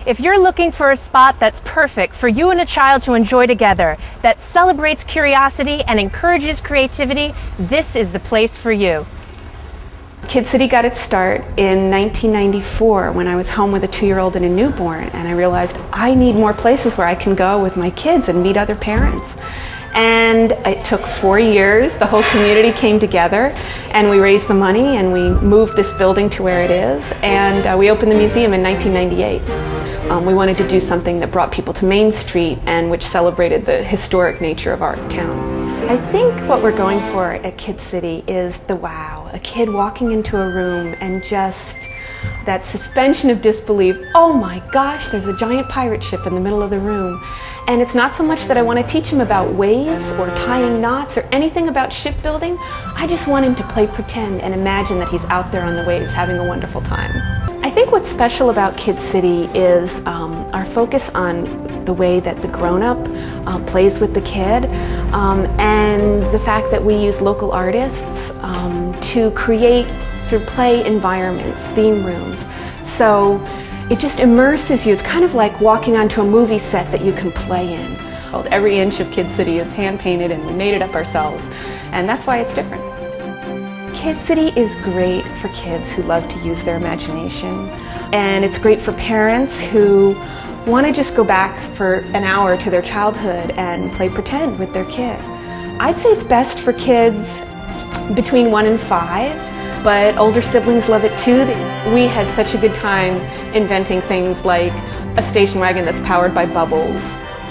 If you're looking for a spot that's perfect for you and a child to enjoy together, that celebrates curiosity and encourages creativity, this is the place for you. Kidcity got its start in 1994 when I was home with a 2-year-old and a newborn, and I realized I need more places where I can go with my kids and meet other parents. And it took 4 years. The whole community came together and we raised the money and we moved this building to where it is, and we opened the museum in 1998. We wanted to do something that brought people to Main Street and which celebrated the historic nature of our town. I think what we're going for at Kidcity is the wow. A kid walking into a room and just that suspension of disbelief. Oh my gosh, there's a giant pirate ship in the middle of the room. And it's not so much that I want to teach him about waves or tying knots or anything about shipbuilding. I just want him to play pretend and imagine that he's out there on the waves having a wonderful time. I think what's special about Kidcity is our focus on the way that the grown-up plays with the kid, and the fact that we use local artists to create sort of play environments, theme rooms. So it just immerses you. It's kind of like walking onto a movie set that you can play in. Every inch of Kidcity is hand-painted and we made it up ourselves, and that's why it's different. Kidcity is great for kids who love to use their imagination, and it's great for parents who want to just go back for an hour to their childhood and play pretend with their kid. I'd say it's best for kids between 1 and 5, but older siblings love it too. We had such a good time inventing things like a station wagon that's powered by bubbles,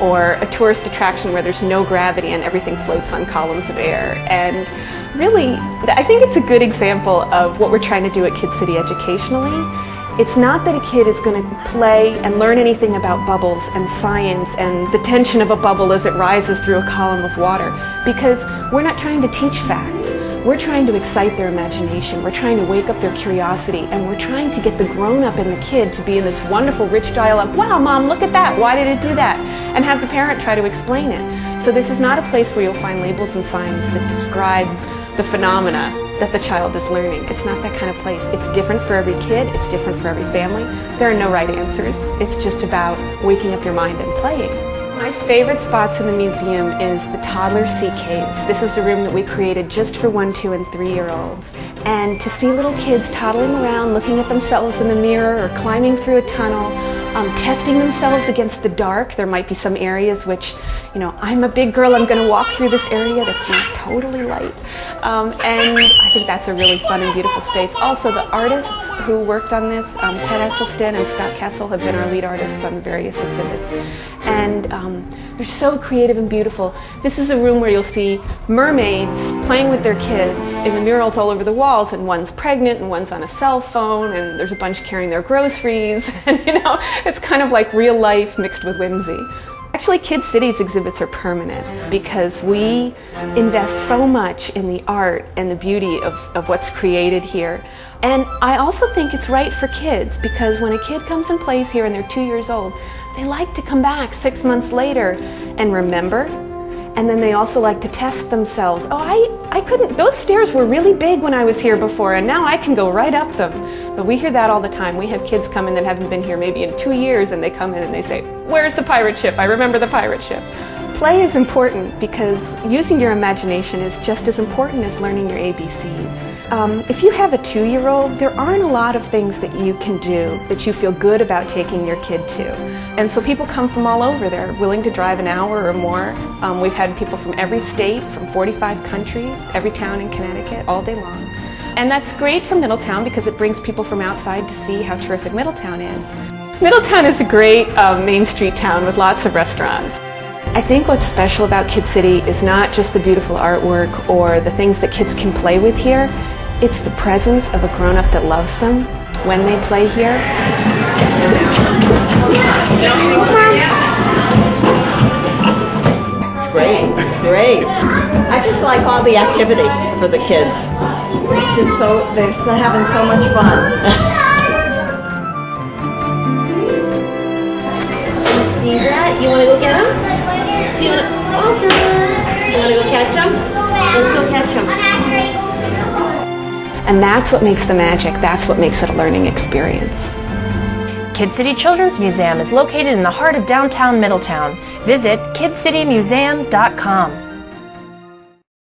or a tourist attraction where there's no gravity and everything floats on columns of air. And really, I think it's a good example of what we're trying to do at Kidcity educationally. It's not that a kid is going to play and learn anything about bubbles and science and the tension of a bubble as it rises through a column of water, because we're not trying to teach facts. We're trying to excite their imagination. We're trying to wake up their curiosity, and we're trying to get the grown-up and the kid to be in this wonderful, rich dialogue. Wow, Mom, look at that. Why did it do that? And have the parent try to explain it. So this is not a place where you'll find labels and signs that describe the phenomena that the child is learning. It's not that kind of place. It's different for every kid. It's different for every family. There are no right answers. It's just about waking up your mind and playing. My favorite spots in the museum is the toddler sea caves. This is a room that we created just for 1, 2, and 3-year-olds. And to see little kids toddling around, looking at themselves in the mirror or climbing through a tunnel, testing themselves against the dark. There might be some areas which, I'm a big girl, I'm going to walk through this area that's not totally light. And I think that's a really fun and beautiful space. Also, the artists who worked on this, Ted Esselstyn and Scott Kessel, have been our lead artists on various exhibits. And they're so creative and beautiful. This is a room where you'll see mermaids playing with their kids in the murals all over the walls, and one's pregnant and one's on a cell phone, and there's a bunch carrying their groceries, and it's kind of like real life mixed with whimsy. Actually, Kidcity's exhibits are permanent because we invest so much in the art and the beauty of what's created here. And I also think it's right for kids, because when a kid comes and plays here and they're 2 years old, they like to come back 6 months later and remember. And then they also like to test themselves. Oh, I couldn't, those stairs were really big when I was here before, and now I can go right up them. But we hear that all the time. We have kids come in that haven't been here maybe in 2 years, and they come in and they say, "Where's the pirate ship? I remember the pirate ship." Play is important because using your imagination is just as important as learning your ABCs. If you have a 2-year-old, there aren't a lot of things that you can do that you feel good about taking your kid to. And so people come from all over. They're willing to drive an hour or more. We've had people from every state, from 45 countries, every town in Connecticut, all day long. And that's great for Middletown because it brings people from outside to see how terrific Middletown is. Middletown is a great Main Street town with lots of restaurants. I think what's special about Kidcity is not just the beautiful artwork or the things that kids can play with here. It's the presence of a grown-up that loves them when they play here. It's great, great. I just like all the activity for the kids. It's just they're having so much fun. You see that? You want to go get him? See what? All done. You want to go catch him? Let's go catch him. And that's what makes the magic. That's what makes it a learning experience. Kidcity Children's Museum is located in the heart of downtown Middletown. Visit kidcitymuseum.com.